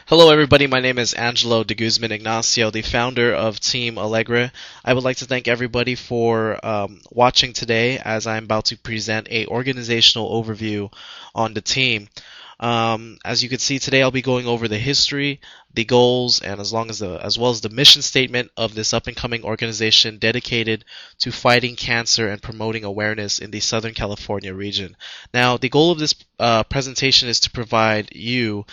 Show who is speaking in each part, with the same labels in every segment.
Speaker 1: Hello, everybody. My name is Angelo DeGuzman Ignacio, the founder of Team Alegre. I would like to thank everybody for watching today as I'm about to present a organizational overview on the team. As you can see today, I'll be going over the history, the goals, and as well as the mission statement of this up and coming organization dedicated to fighting cancer and promoting awareness in the Southern California region. Now, the goal of this presentation is to provide you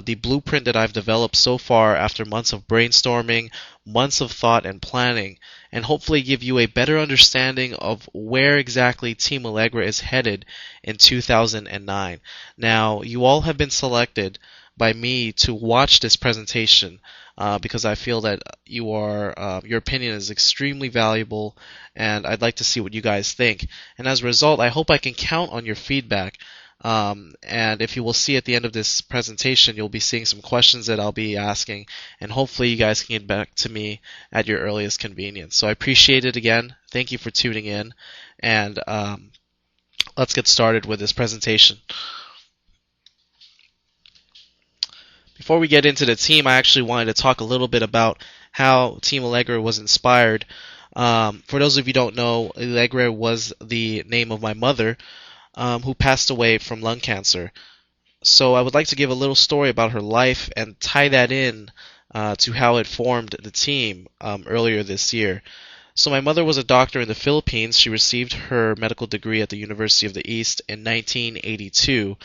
Speaker 1: the blueprint that I've developed so far after months of brainstorming, months of thought and planning, and hopefully give you a better understanding of where exactly Team Alegre is headed in 2009. Now, you all have been selected by me to watch this presentation because I feel that your opinion is extremely valuable, and I'd like to see what you guys think. And as a result, I hope I can count on your feedback. And if you will see at the end of this presentation, you'll be seeing some questions that I'll be asking, and hopefully you guys can get back to me at your earliest convenience. So I appreciate it again. Thank you for tuning in, and let's get started with this presentation. Before we get into the team, I actually wanted to talk a little bit about how Team Alegre was inspired. For those of you who don't know, Alegre was the name of my mother, who passed away from lung cancer. So I would like to give a little story about her life and tie that in to how it formed the team earlier this year. So my mother was a doctor in the Philippines. She received her medical degree at the University of the East in 1982.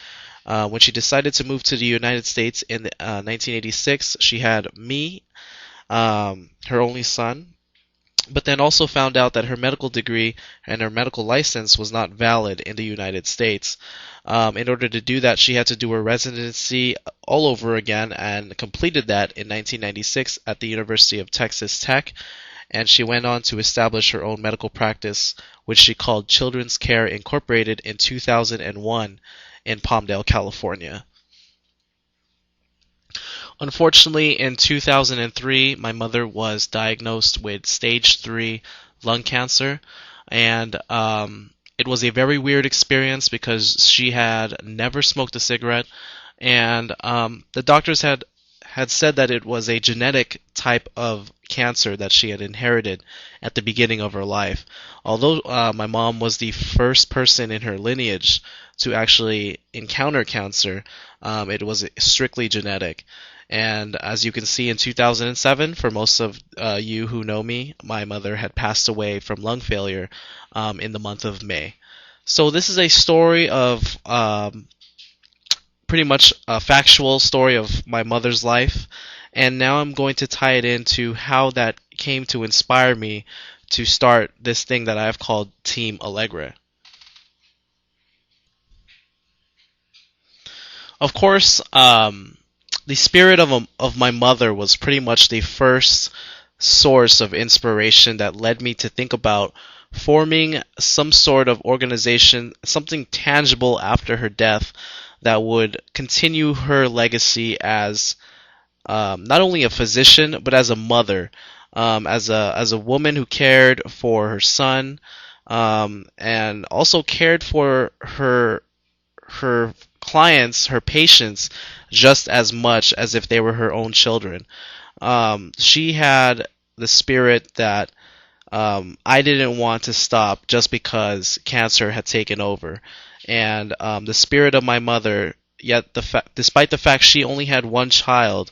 Speaker 1: When she decided to move to the United States in 1986, she had me, her only son, but then also found out that her medical degree and her medical license was not valid in the United States. In order to do that, she had to do her residency all over again and completed that in 1996 at the University of Texas Tech. And she went on to establish her own medical practice, which she called Children's Care Incorporated in 2001 in Palmdale, California. Unfortunately, in 2003, my mother was diagnosed with stage 3 lung cancer, and it was a very weird experience because she had never smoked a cigarette, and the doctors had said that it was a genetic type of cancer that she had inherited at the beginning of her life. Although my mom was the first person in her lineage to actually encounter cancer, it was strictly genetic. And as you can see, in 2007, for most of you who know me, my mother had passed away from lung failure in the month of May. So this is a story of pretty much a factual story of my mother's life, and now I'm going to tie it into how that came to inspire me to start this thing that I've called Team Alegre. Of course, the spirit of my mother was pretty much the first source of inspiration that led me to think about forming some sort of organization, something tangible after her death that would continue her legacy as not only a physician but as a mother, as a woman who cared for her son, and also cared for her clients, her patients, just as much as if they were her own children. She had the spirit that I didn't want to stop just because cancer had taken over. And the spirit of my mother, yet despite the fact she only had one child,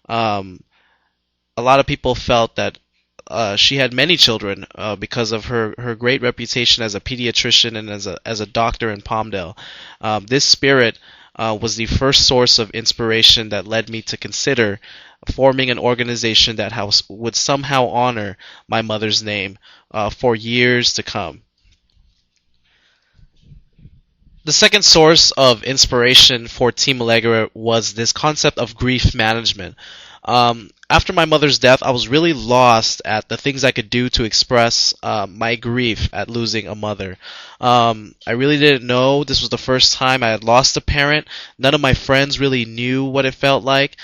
Speaker 1: a lot of people felt that she had many children because of her great reputation as a pediatrician and as a doctor in Palmdale. This spirit was the first source of inspiration that led me to consider forming an organization that would somehow honor my mother's name for years to come. The second source of inspiration for Team Alegre was this concept of grief management. After my mother's death, I was really lost at the things I could do to express my grief at losing a mother. I really didn't know. This was the first time I had lost a parent. None of my friends really knew what it felt like.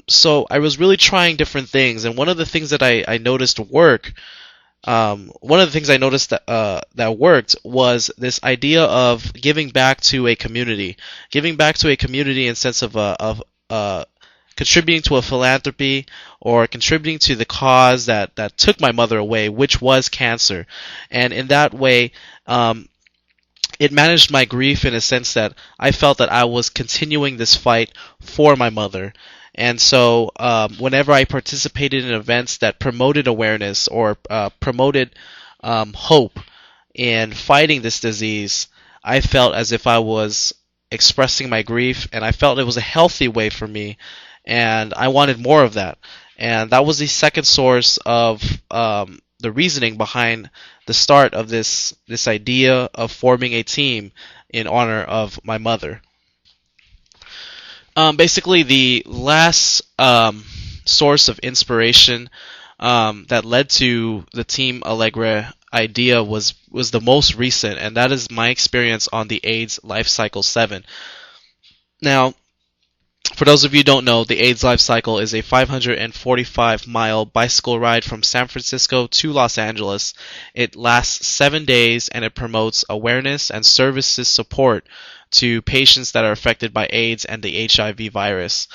Speaker 1: So I was really trying different things, and one of the things that I noticed worked that worked was this idea of giving back to a community in sense of contributing to a philanthropy or contributing to the cause that took my mother away, which was cancer. And in that way, it managed my grief in a sense that I felt that I was continuing this fight for my mother. And so, whenever I participated in events that promoted awareness or promoted hope in fighting this disease, I felt as if I was expressing my grief, and I felt it was a healthy way for me, and I wanted more of that. And that was the second source of the reasoning behind the start of this idea of forming a team in honor of my mother. Basically, the last source of inspiration that led to the Team Alegre idea was the most recent, and that is my experience on the AIDS Life Cycle 7. Now, for those of you who don't know, the AIDS Life Cycle is a 545-mile bicycle ride from San Francisco to Los Angeles. It lasts 7 days, and it promotes awareness and services support to patients that are affected by AIDS and the HIV virus.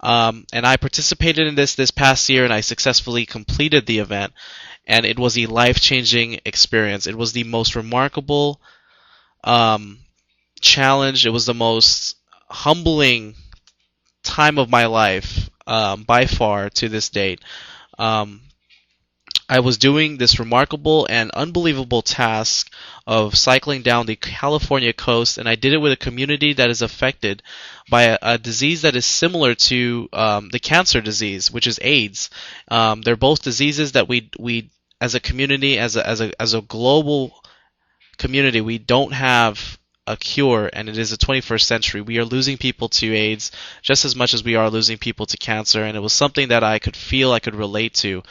Speaker 1: And I participated in this past year, and I successfully completed the event, and it was a life-changing experience. It was the most remarkable challenge. It was the most humbling time of my life by far to this date. I was doing this remarkable and unbelievable task of cycling down the California coast, and I did it with a community that is affected by a disease that is similar to the cancer disease, which is AIDS. They're both diseases that we as a community, as a global community, we don't have a cure, and it is the 21st century. We are losing people to AIDS just as much as we are losing people to cancer, and it was something that I could feel I could relate to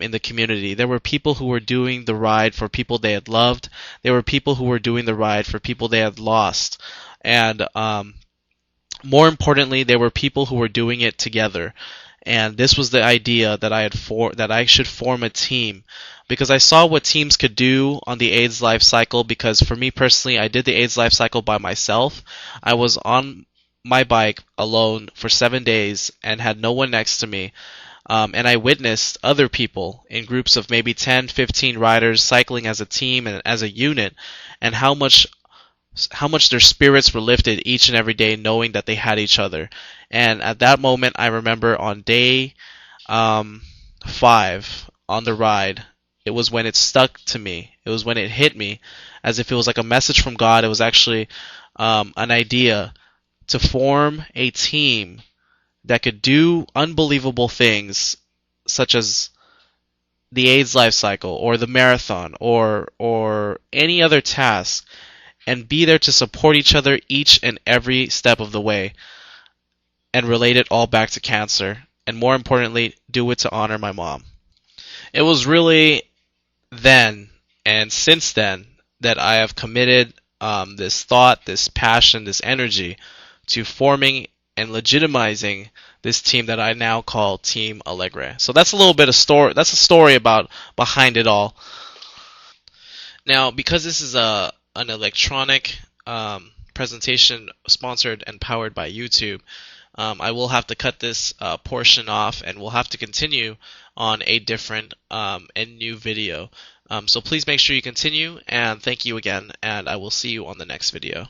Speaker 1: in the community. There were people who were doing the ride for people they had loved. There were people who were doing the ride for people they had lost. And more importantly, there were people who were doing it together. And this was the idea that that I should form a team, because I saw what teams could do on the AIDS life cycle. Because for me personally, I did the AIDS life cycle by myself. I was on my bike alone for 7 days and had no one next to me. And I witnessed other people in groups of maybe 10, 15 riders cycling as a team and as a unit, and how much their spirits were lifted each and every day knowing that they had each other. And at that moment, I remember on day 5 on the ride, it was when it stuck to me. It was when it hit me as if it was like a message from God. It was actually an idea to form a team that could do unbelievable things, such as the AIDS life cycle or the marathon or any other task, and be there to support each other each and every step of the way, and relate it all back to cancer, and more importantly, do it to honor my mom. It was really then and since then that I have committed this thought, this passion, this energy to forming and legitimizing this team that I now call Team Alegre. So that's a little bit of story. That's a story about behind it all. Now, because this is an electronic presentation sponsored and powered by YouTube, I will have to cut this portion off, and we'll have to continue on a different and new video. So please make sure you continue, and thank you again, and I will see you on the next video.